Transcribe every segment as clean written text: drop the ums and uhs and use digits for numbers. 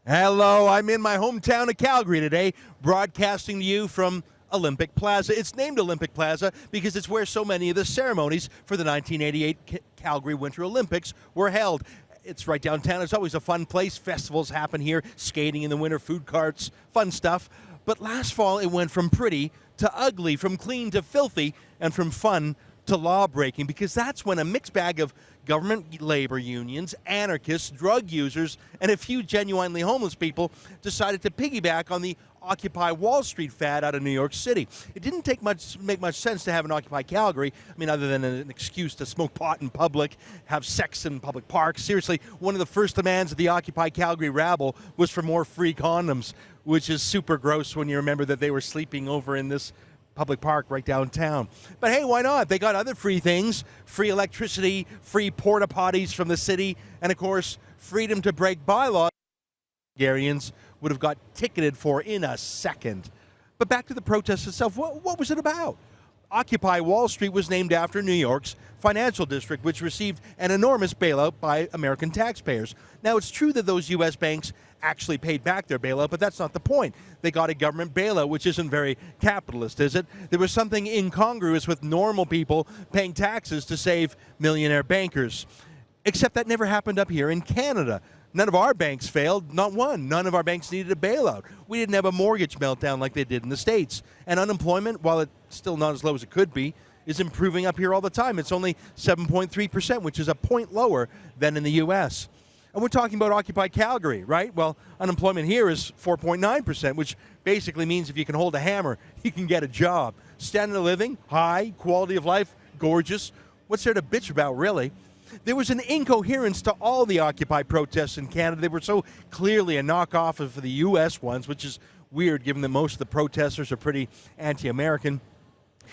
Hello, I'm in my hometown of Calgary today, broadcasting to you from Olympic Plaza. It's named Olympic Plaza because it's where so many of the ceremonies for the 1988 Calgary Winter Olympics were held. It's right downtown. It's always a fun place. Festivals happen here, skating in the winter, food carts, fun stuff. But last fall, it went from pretty to ugly, from clean to filthy, and from fun to law-breaking, because that's when a mixed bag of government labor unions, anarchists, drug users, and a few genuinely homeless people decided to piggyback on the Occupy Wall Street fad out of New York City. It didn't make much sense to have an Occupy Calgary, other than an excuse to smoke pot in public, have sex in public parks. Seriously, one of the first demands of the Occupy Calgary rabble was for more free condoms, which is super gross when you remember that they were sleeping over in this public park right downtown. But hey, why not? They got other free things: free electricity, free porta potties from the city, and of course, freedom to break bylaws Calgarians would have got ticketed for in a second. But back to the protest itself. What was it about? Occupy Wall Street was named after New York's financial district, which received an enormous bailout by American taxpayers. Now, it's true that those U.S. banks actually paid back their bailout, but that's not the point. They got a government bailout, which isn't very capitalist, is it? There was something incongruous with normal people paying taxes to save millionaire bankers. Except that never happened up here in Canada. None of our banks failed, not one. None of our banks needed a bailout. We didn't have a mortgage meltdown like they did in the States. And unemployment, while it's still not as low as it could be, is improving up here all the time. It's only 7.3%, which is a point lower than in the U.S. And we're talking about Occupy Calgary, right? Well, unemployment here is 4.9%, which basically means if you can hold a hammer, you can get a job. Standard of living, high. Quality of life, gorgeous. What's there to bitch about, really? There was an incoherence to all the Occupy protests in Canada. They were so clearly a knockoff of the U.S. ones, which is weird given that most of the protesters are pretty anti-American.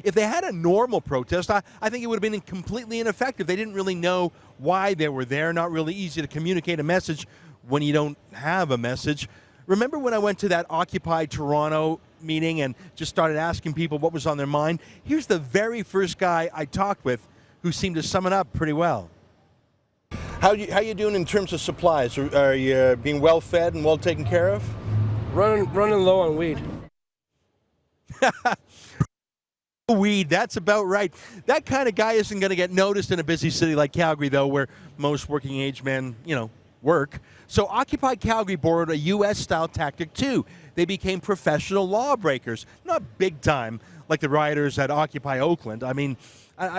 If they had a normal protest, I think it would have been completely ineffective. They didn't really know why they were there. Not really easy to communicate a message when you don't have a message. Remember when I went to that Occupy Toronto meeting and just started asking people what was on their mind? Here's the very first guy I talked with who seemed to sum it up pretty well. How you doing in terms of supplies? Are you being well fed and well taken care of? Running low on weed. Weed, that's about right. That kind of guy isn't going to get noticed in a busy city like Calgary, though, where most working age men, work. So Occupy Calgary borrowed a U.S.-style tactic, too. They became professional lawbreakers. Not big time, like the rioters at Occupy Oakland. I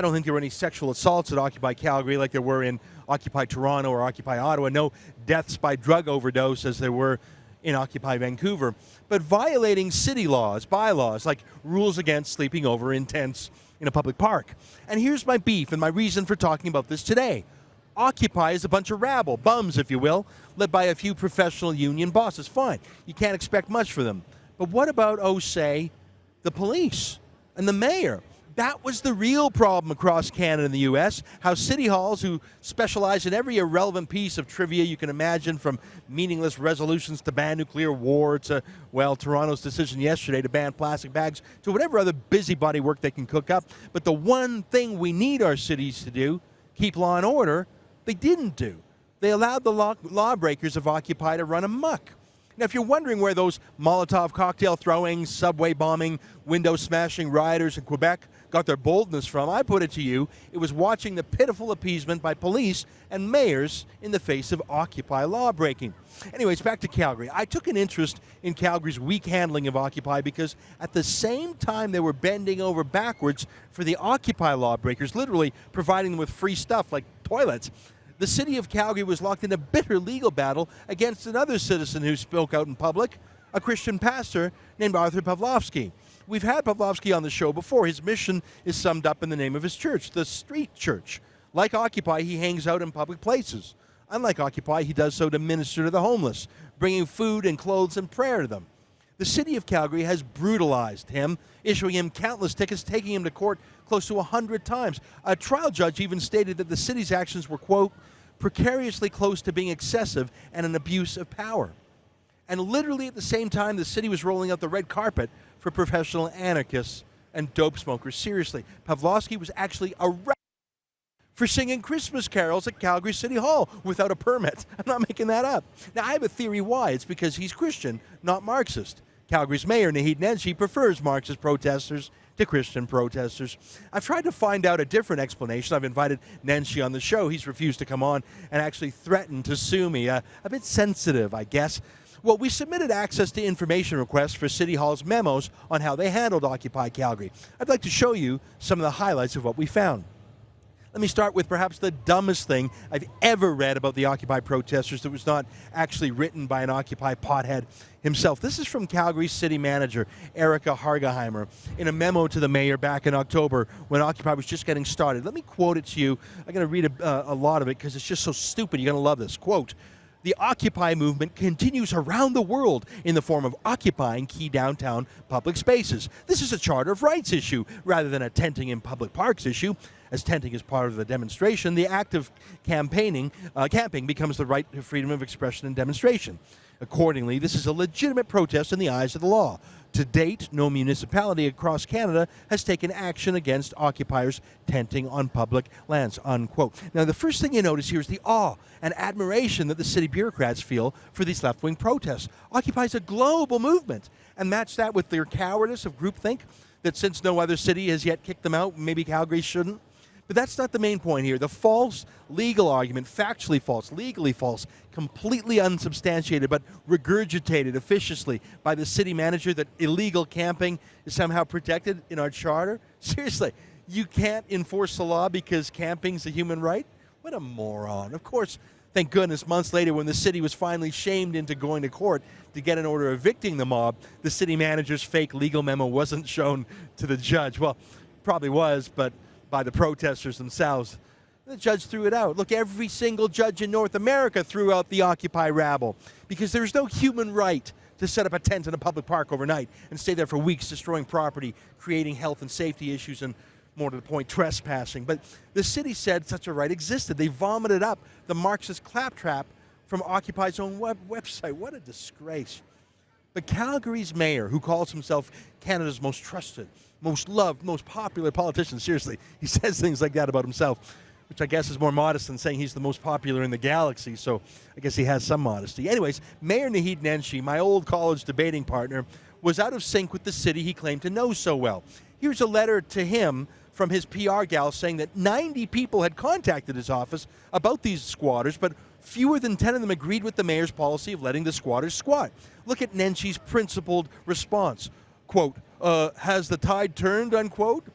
don't think there were any sexual assaults at Occupy Calgary like there were in Occupy Toronto or Occupy Ottawa. No deaths by drug overdose as there were in Occupy Vancouver. But violating city laws, bylaws, like rules against sleeping over in tents in a public park. And here's my beef and my reason for talking about this today. Occupy is a bunch of rabble, bums if you will, led by a few professional union bosses. Fine, you can't expect much for them. But what about, say, the police and the mayor? That was the real problem across Canada and the U.S., how city halls, who specialize in every irrelevant piece of trivia you can imagine, from meaningless resolutions to ban nuclear war to, Toronto's decision yesterday to ban plastic bags, to whatever other busybody work they can cook up. But the one thing we need our cities to do, keep law and order, they didn't do. They allowed the lawbreakers of Occupy to run amok. Now, if you're wondering where those Molotov cocktail throwing, subway bombing, window smashing rioters in Quebec got their boldness from, I put it to you, it was watching the pitiful appeasement by police and mayors in the face of Occupy lawbreaking. Anyways, back to Calgary. I took an interest in Calgary's weak handling of Occupy because at the same time they were bending over backwards for the Occupy lawbreakers, literally providing them with free stuff like toilets, the city of Calgary was locked in a bitter legal battle against another citizen who spoke out in public, a Christian pastor named Arthur Pawlowski. We've had Pawlowski on the show before. His mission is summed up in the name of his church, the Street Church. Like Occupy, he hangs out in public places. Unlike Occupy, he does so to minister to the homeless, bringing food and clothes and prayer to them. The city of Calgary has brutalized him, issuing him countless tickets, taking him to court close to 100 times. A trial judge even stated that the city's actions were, quote, precariously close to being excessive and an abuse of power. And literally at the same time, the city was rolling out the red carpet for professional anarchists and dope smokers. Seriously, Pawlowski was actually arrested for singing Christmas carols at Calgary City Hall without a permit. I'm not making that up. Now, I have a theory why. It's because he's Christian, not Marxist. Calgary's mayor, Naheed Nenshi, prefers Marxist protesters to Christian protesters. I've tried to find out a different explanation. I've invited Nenshi on the show. He's refused to come on and actually threatened to sue me. A bit sensitive, I guess. Well, we submitted access to information requests for City Hall's memos on how they handled Occupy Calgary. I'd like to show you some of the highlights of what we found. Let me start with perhaps the dumbest thing I've ever read about the Occupy protesters that was not actually written by an Occupy pothead himself. This is from Calgary City Manager Erica Hargeheimer in a memo to the mayor back in October when Occupy was just getting started. Let me quote it to you. I'm going to read a lot of it because it's just so stupid. You're going to love this. Quote, "The Occupy movement continues around the world in the form of occupying key downtown public spaces. This is a Charter of Rights issue rather than a tenting in public parks issue. As tenting is part of the demonstration, the act of camping becomes the right to freedom of expression and demonstration. Accordingly, this is a legitimate protest in the eyes of the law. To date, no municipality across Canada has taken action against occupiers tenting on public lands," unquote. Now, the first thing you notice here is the awe and admiration that the city bureaucrats feel for these left-wing protests. Occupy is a global movement, and match that with their cowardice of groupthink that since no other city has yet kicked them out, maybe Calgary shouldn't. But that's not the main point here. The false legal argument, factually false, legally false, completely unsubstantiated, but regurgitated officiously by the city manager that illegal camping is somehow protected in our charter. Seriously, you can't enforce the law because camping's a human right? What a moron. Of course, thank goodness, months later when the city was finally shamed into going to court to get an order evicting the mob, the city manager's fake legal memo wasn't shown to the judge. Well, probably was, but by the protesters themselves. The judge threw it out. Look, every single judge in North America threw out the Occupy rabble because there's no human right to set up a tent in a public park overnight and stay there for weeks destroying property, creating health and safety issues, and more to the point, trespassing. But the city said such a right existed. They vomited up the Marxist claptrap from Occupy's own website. What a disgrace. But Calgary's mayor, who calls himself Canada's most trusted, most loved, most popular politician, seriously, he says things like that about himself, which I guess is more modest than saying he's the most popular in the galaxy, so I guess he has some modesty. Anyways, Mayor Naheed Nenshi, my old college debating partner, was out of sync with the city he claimed to know so well. Here's a letter to him from his PR gal saying that 90 people had contacted his office about these squatters, but fewer than 10 of them agreed with the mayor's policy of letting the squatters squat. Look at Nenshi's principled response. Quote, "Has the tide turned," unquote?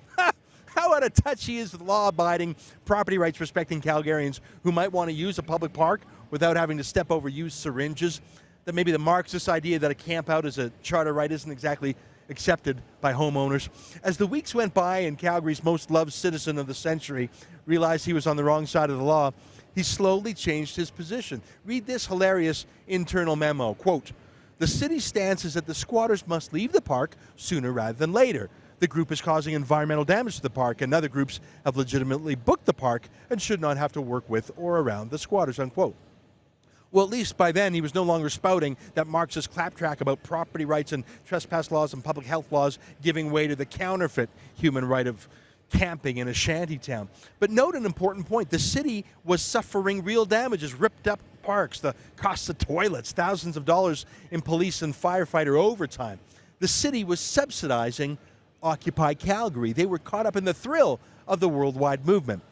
How out of touch he is with law-abiding, property rights-respecting Calgarians who might want to use a public park without having to step over used syringes. That maybe the Marxist idea that a camp out is a charter right isn't exactly accepted by homeowners. As the weeks went by and Calgary's most loved citizen of the century realized he was on the wrong side of the law, he slowly changed his position. Read this hilarious internal memo. Quote, "The city's stance is that the squatters must leave the park sooner rather than later. The group is causing environmental damage to the park, and other groups have legitimately booked the park and should not have to work with or around the squatters," unquote. Well, at least by then he was no longer spouting that Marxist claptrap about property rights and trespass laws and public health laws giving way to the counterfeit human right of camping in a shanty town. But note an important point. The city was suffering real damages, ripped up parks, the cost of toilets, thousands of dollars in police and firefighter overtime. The city was subsidizing Occupy Calgary. They were caught up in the thrill of the worldwide movement.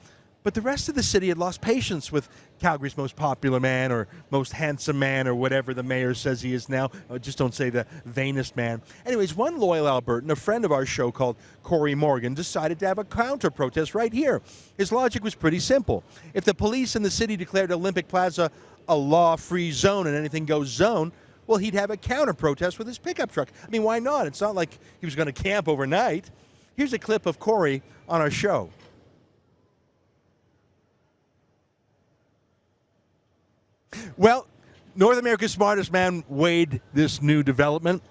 But the rest of the city had lost patience with Calgary's most popular man or most handsome man or whatever the mayor says he is now. Just don't say the vainest man. Anyways, one loyal Albertan, a friend of our show called Corey Morgan, decided to have a counter-protest right here. His logic was pretty simple. If the police in the city declared Olympic Plaza a law-free zone and anything goes zone, well, he'd have a counter-protest with his pickup truck. I mean, why not? It's not like he was going to camp overnight. Here's a clip of Corey on our show. Well, North America's smartest man weighed this new development.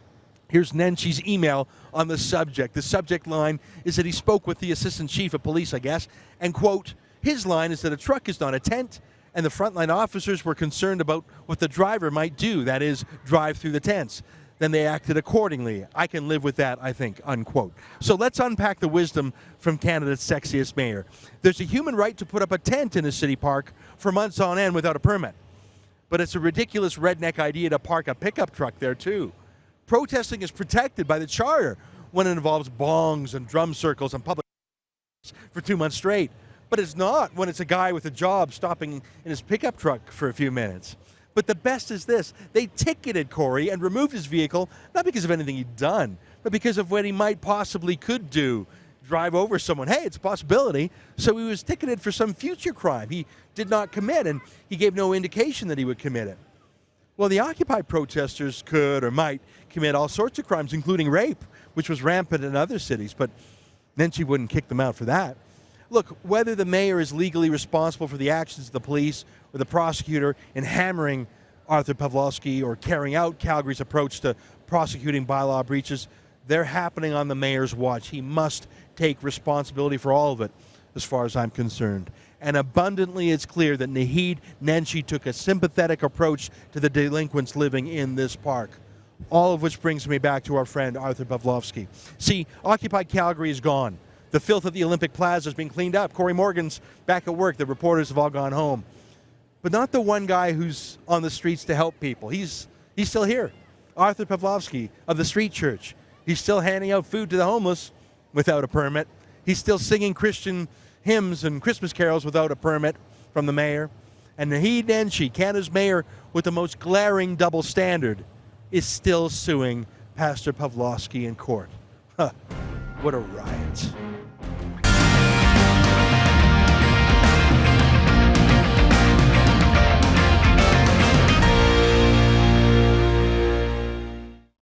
Here's Nenshi's email on the subject. The subject line is that he spoke with the assistant chief of police, I guess, and, quote, his line is that a truck is not a tent, and the frontline officers were concerned about what the driver might do, that is, drive through the tents. then they acted accordingly. I can live with that, I think, unquote. So let's unpack the wisdom from Canada's sexiest mayor. There's a human right to put up a tent in a city park for months on end without a permit. But it's a ridiculous redneck idea to park a pickup truck there too. Protesting is protected by the charter when it involves bongs and drum circles and public for 2 months straight. But it's not when it's a guy with a job stopping in his pickup truck for a few minutes. But the best is this: they ticketed Corey and removed his vehicle, not because of anything he'd done, but because of what he might possibly could do. Drive over someone. Hey, it's a possibility. So he was ticketed for some future crime he did not commit, and he gave no indication that he would commit it. Well, the Occupy protesters could or might commit all sorts of crimes, including rape, which was rampant in other cities, but Nenshi wouldn't kick them out for that. Look, whether the mayor is legally responsible for the actions of the police or the prosecutor in hammering Arthur Pawlowski or carrying out Calgary's approach to prosecuting bylaw breaches, they're happening on the mayor's watch. He must take responsibility for all of it, as far as I'm concerned. And abundantly it's clear that Naheed Nenshi took a sympathetic approach to the delinquents living in this park. All of which brings me back to our friend Arthur Pawlowski. See, Occupy Calgary is gone. The filth at the Olympic Plaza has been cleaned up. Corey Morgan's back at work. The reporters have all gone home. But not the one guy who's on the streets to help people. He's still here. Arthur Pawlowski of the Street Church. He's still handing out food to the homeless without a permit. He's still singing Christian hymns and Christmas carols without a permit from the mayor. And Naheed Nenshi, Canada's mayor with the most glaring double standard, is still suing Pastor Pawlowski in court. Huh. What a riot.